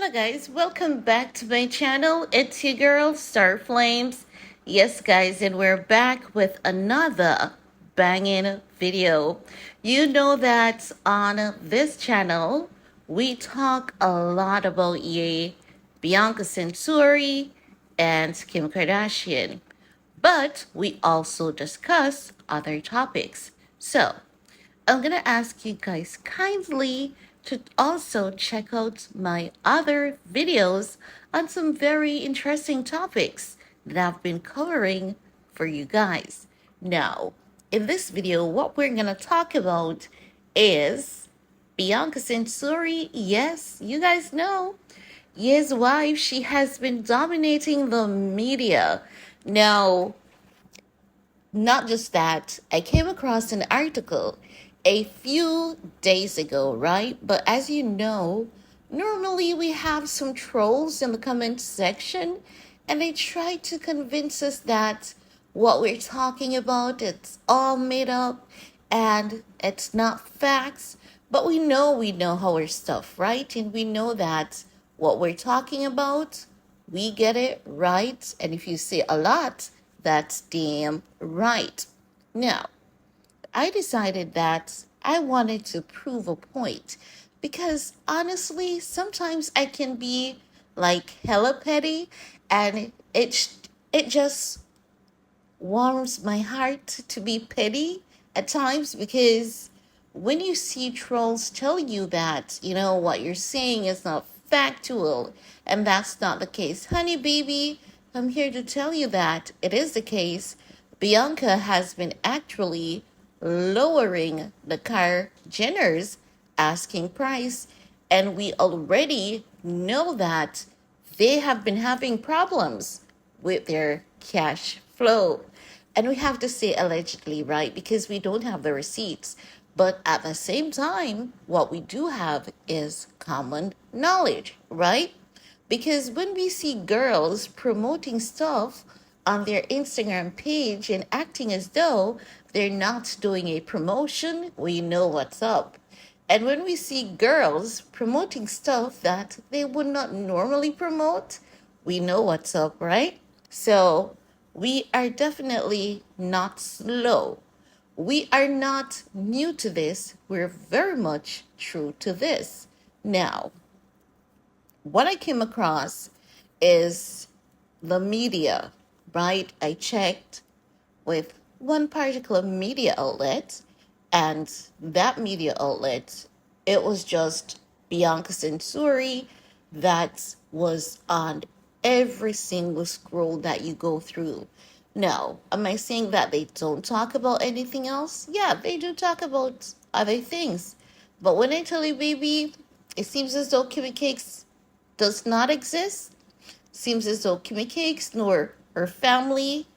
Hello guys, welcome back to my channel. It's your girl Star Flames. Yes guys, and we're back with another banging video. You know that on this channel we talk a lot about Biancacensori and Kim Kardashian, but we also discuss other topics. So I'm going to ask you guys kindly to also check out my other videos on some very interesting topics that I've been covering for you guys. Now, in this video, what we're going to talk about is Biancacensori. Yes, you guys know. His wife, she has been dominating the media. Now, not just that, I came across an article a few days ago, right? But as you know, normally we have some trolls in the comment section, and they try to convince us that what we're talking about, it's all made up and it's not facts. But we know our stuff, right? And we know that what we're talking about, we get it right. And if you say a lot, that's damn right. Now, I decided that I wanted to prove a point because honestly, sometimes I can be like hella petty, and it just warms my heart to be petty at times, because when you see trolls tell you that, what you're saying is not factual, and that's not the case. Honey, baby, I'm here to tell you that it is the case. Bianca has been actually lowering the car Jenner's asking price, and we already know that they have been having problems with their cash flow. And we have to say allegedly, right? Because we don't have the receipts. But at the same time, what we do have is common knowledge, right? Because when we see girls promoting stuff on their Instagram page and acting as though they're not doing a promotion, we know what's up. And when we see girls promoting stuff that they would not normally promote, we know what's up, right? So we are definitely not slow. We are not new to this. We're very much true to this. Now, what I came across is the media, right? I checked with one particular media outlet, and that media outlet, it was just Biancacensori that was on every single scroll that you go through. Now, am I saying that they don't talk about anything else? Yeah, they do talk about other things. But when I tell you, baby, it seems as though Kimmy Cakes does not exist. Seems as though Kimmy Cakes nor her family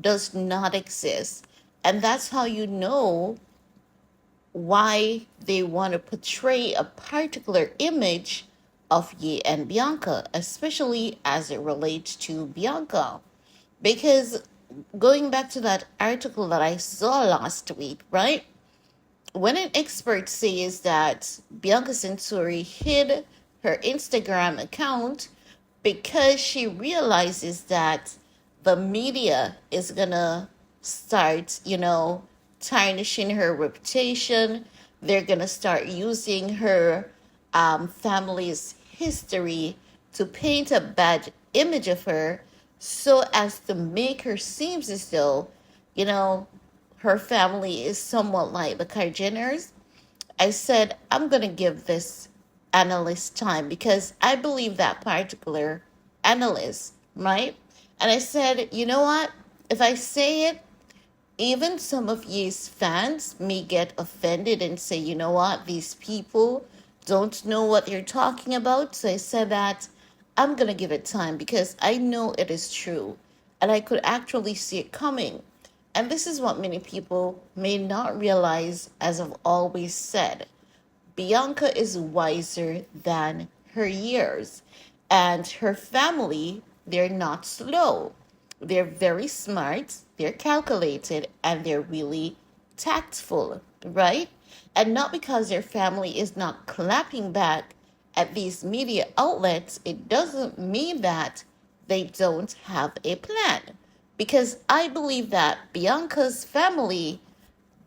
does not exist. And that's how you know why they want to portray a particular image of Ye and Bianca, especially as it relates to Bianca. Because going back to that article that I saw last week, right? When an expert says that Biancacensori hid her Instagram account because she realizes that the media is gonna start, tarnishing her reputation. They're gonna start using her family's history to paint a bad image of her, so as to make her seem as though, you know, her family is somewhat like the Jenners. I said, I'm going to give this analyst time because I believe that particular analyst, right? And I said, you know what? If I say it, even some of ye's fans may get offended and say, you know what? These people don't know what they're talking about. So I said that I'm going to give it time because I know it is true and I could actually see it coming. And this is what many people may not realize, as I've always said. Bianca is wiser than her years, and her family, they're not slow. They're very smart, they're calculated, and they're really tactful, right? And not because their family is not clapping back at these media outlets, it doesn't mean that they don't have a plan. Because I believe that Bianca's family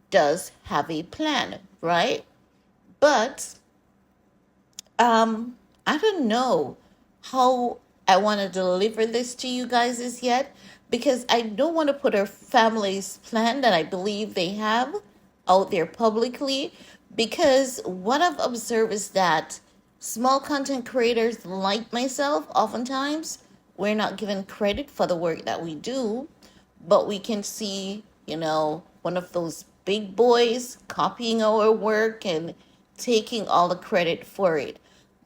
does have a plan, right? But I don't know how I want to deliver this to you guys as yet, because I don't want to put our family's plan that I believe they have out there publicly, because what I've observed is that small content creators like myself, oftentimes we're not given credit for the work that we do, but we can see, one of those big boys copying our work and taking all the credit for it.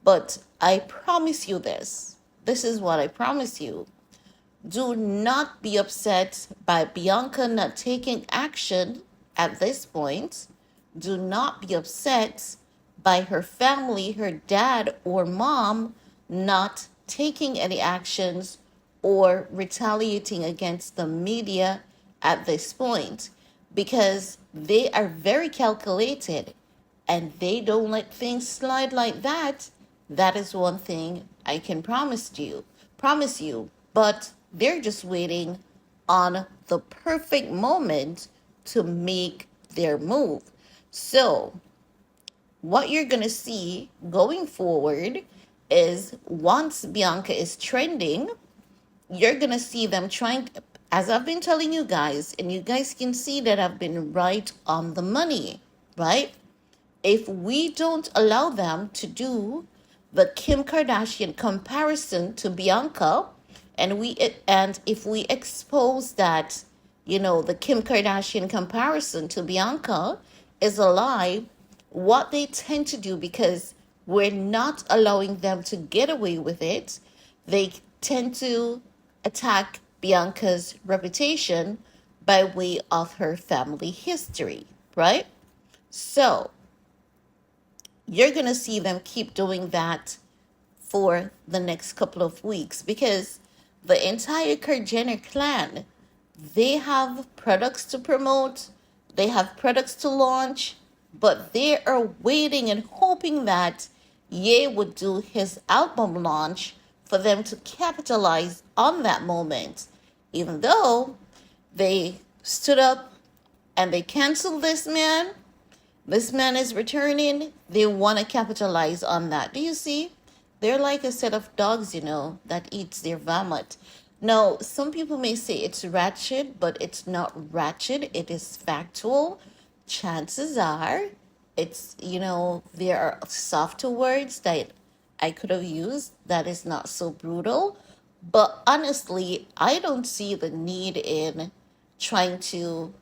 But I promise you this. This is what I promise you. Do not be upset by Bianca not taking action at this point. Do not be upset by her family, her dad or mom, not taking any actions or retaliating against the media at this point, because they are very calculated and they don't let things slide like that. That is one thing I can promise you. But they're just waiting on the perfect moment to make their move. So what you're going to see going forward is, once Bianca is trending, you're going to see them trying, as I've been telling you guys, and you guys can see that I've been right on the money, right? If we don't allow them to do the Kim Kardashian comparison to Bianca, and if we expose that, the Kim Kardashian comparison to Bianca is a lie, what they tend to do, because we're not allowing them to get away with it, they tend to attack Bianca's reputation by way of her family history, right? So you're going to see them keep doing that for the next couple of weeks, because the entire Kardashian clan, they have products to promote, they have products to launch, but they are waiting and hoping that Ye would do his album launch for them to capitalize on that moment. Even though they stood up and they canceled this man is returning, they want to capitalize on that. Do you see? They're like a set of dogs, that eats their vomit. Now, some people may say it's ratchet, but it's not ratchet. It is factual. Chances are, there are softer words that I could have used that is not so brutal. But honestly, I don't see the need in trying to,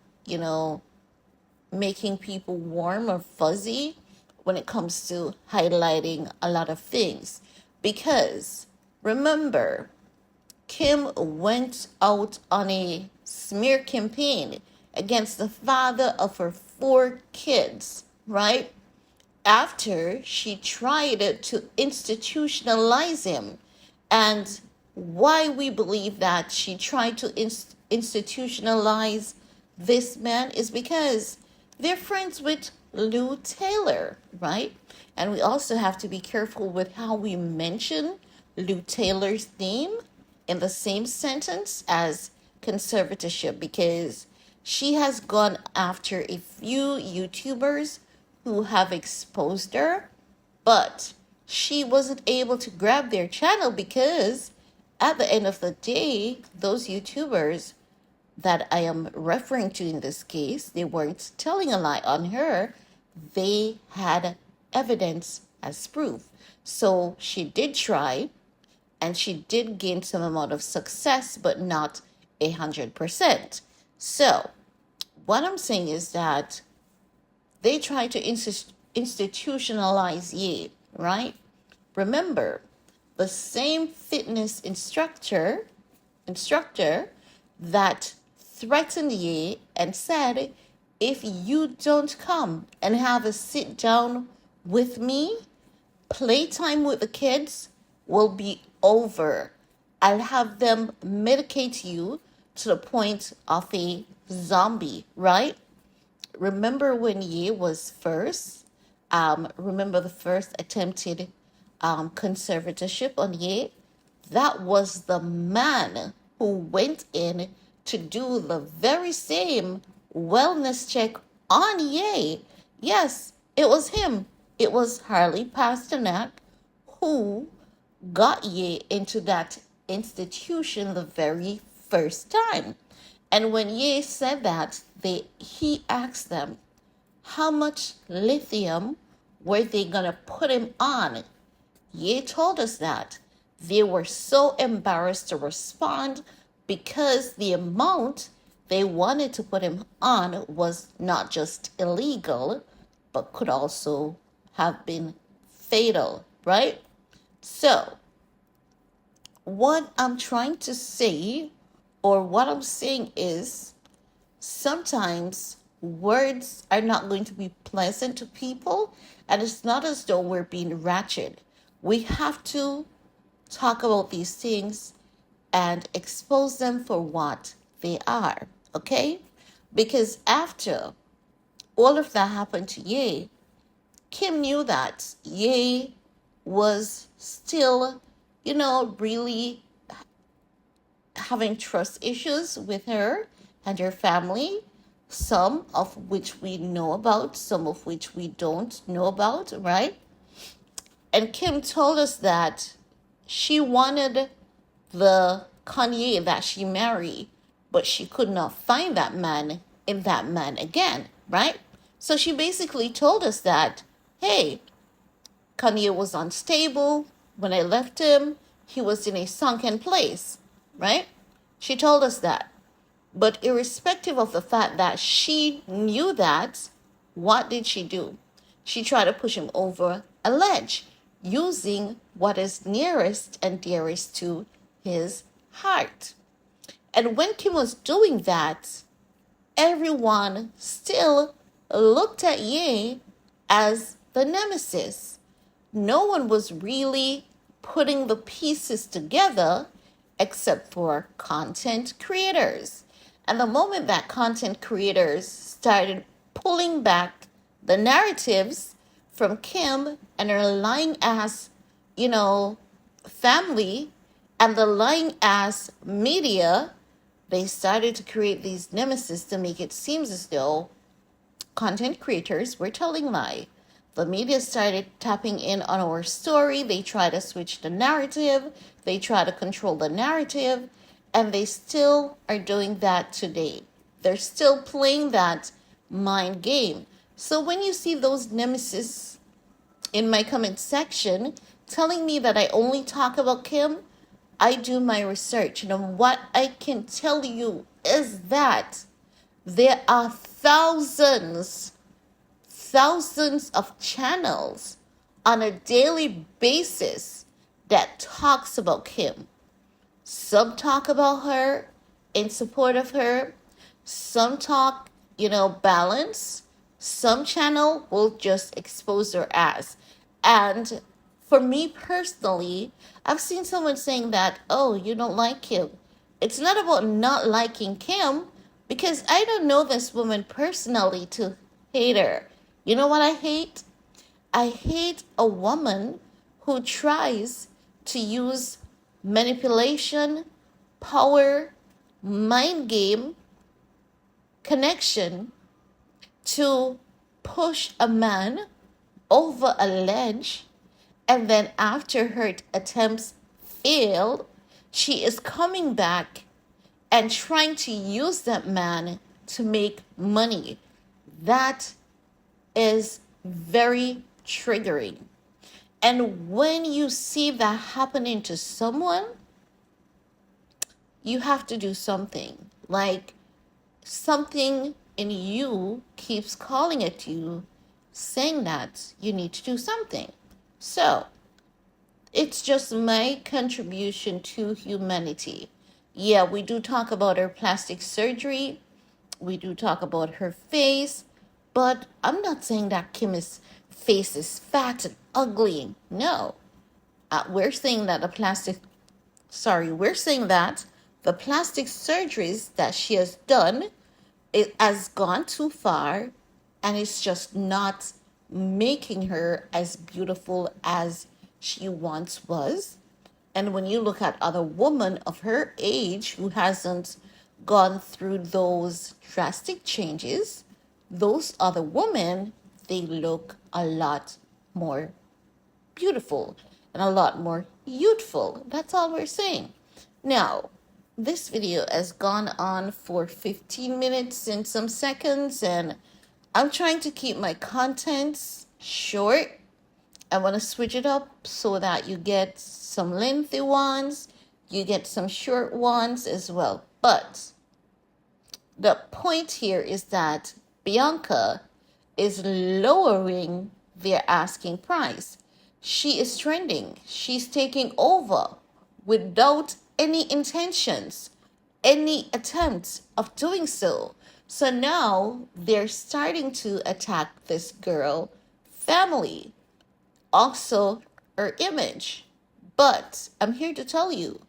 making people warm or fuzzy when it comes to highlighting a lot of things. Because remember, Kim went out on a smear campaign against the father of her 4 kids, right? After she tried to institutionalize him. And why we believe that she tried to institutionalize this man is because they're friends with Lou Taylor, right? And we also have to be careful with how we mention Lou Taylor's name in the same sentence as conservatorship, because she has gone after a few YouTubers who have exposed her, but she wasn't able to grab their channel, because at the end of the day, those YouTubers that I am referring to in this case, they weren't telling a lie on her. They had evidence as proof. So she did try, and she did gain some amount of success, but not 100%. So what I'm saying is that they try to institutionalize Ye, right? Remember, the same fitness instructor that threatened Ye and said, if you don't come and have a sit down with me, playtime with the kids will be over. I'll have them medicate you to the point of a zombie, right? Remember when Ye was first? Remember the first attempted conservatorship on Ye, that was the man who went in to do the very same wellness check on Ye. Yes, it was him. It was Harley Pasternak who got Ye into that institution the very first time. And when Ye said that, he asked them, how much lithium were they gonna put him on? Ye told us that they were so embarrassed to respond because the amount they wanted to put him on was not just illegal, but could also have been fatal, right? So, what I'm trying to say, or what I'm saying is, sometimes words are not going to be pleasant to people, and it's not as though we're being ratchet. We have to talk about these things and expose them for what they are, okay? Because after all of that happened to Ye, Kim knew that Ye was still, really having trust issues with her and her family, some of which we know about, some of which we don't know about, right? And Kim told us that she wanted the Kanye that she married, but she could not find that man in that man again, right? So she basically told us that, hey, Kanye was unstable. When I left him, he was in a sunken place, right? She told us that. But irrespective of the fact that she knew that, what did she do? She tried to push him over a ledge using what is nearest and dearest to his heart. And when Kim was doing that, everyone still looked at Ye as the nemesis. No one was really putting the pieces together except for content creators. And the moment that content creators started pulling back the narratives from Kim and her lying ass, family and the lying ass media, they started to create these nemesis to make it seem as though content creators were telling lie. The media started tapping in on our story. They tried to switch the narrative. They try to control the narrative. And they still are doing that today. They're still playing that mind game. So when you see those nemesis in my comment section telling me that I only talk about Kim, I do my research. And what I can tell you is that there are thousands of channels on a daily basis that talks about Kim. Some talk about her in support of her. Some talk, balance. Some channel will just expose her ass. And for me personally, I've seen someone saying that, oh, you don't like Kim. It's not about not liking Kim, because I don't know this woman personally to hate her. You know what I hate? I hate a woman who tries to use manipulation, power, mind game, connection to push a man over a ledge, and then after her attempts failed, she is coming back and trying to use that man to make money. That is very triggering. And when you see that happening to someone, you have to do something. Like, something in you keeps calling at you, saying that you need to do something. So, it's just my contribution to humanity. Yeah, we do talk about her plastic surgery. We do talk about her face. But I'm not saying that Kim's face is fat and ugly. No. We're saying that we're saying that the plastic surgeries that she has done, it has gone too far, and it's just not making her as beautiful as she once was. And when you look at other women of her age who hasn't gone through those drastic changes, those other women, they look a lot more beautiful and a lot more youthful. That's all we're saying. Now, this video has gone on for 15 minutes and some seconds, and I'm trying to keep my contents short. I want to switch it up so that you get some lengthy ones, you get some short ones as well. But the point here is that Bianca is lowering their asking price. She is trending. She's taking over without any intentions, any attempts of doing so. So now they're starting to attack this girl family, also her image. But I'm here to tell you,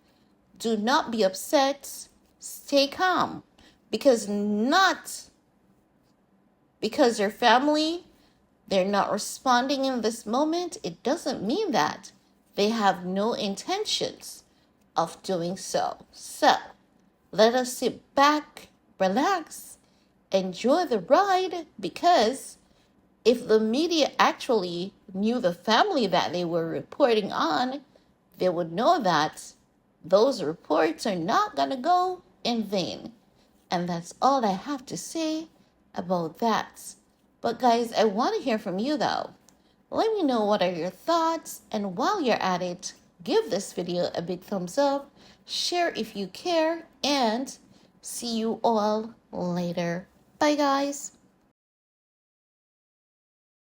do not be upset. Stay calm. Because not because their family, they're not responding in this moment, it doesn't mean that they have no intentions of doing so. So let us sit back, relax, enjoy the ride, because if the media actually knew the family that they were reporting on, they would know that those reports are not going to go in vain. And that's all I have to say about that. But guys, I want to hear from you though. Let me know what are your thoughts, and while you're at it, give this video a big thumbs up, share if you care, and see you all later. Bye guys.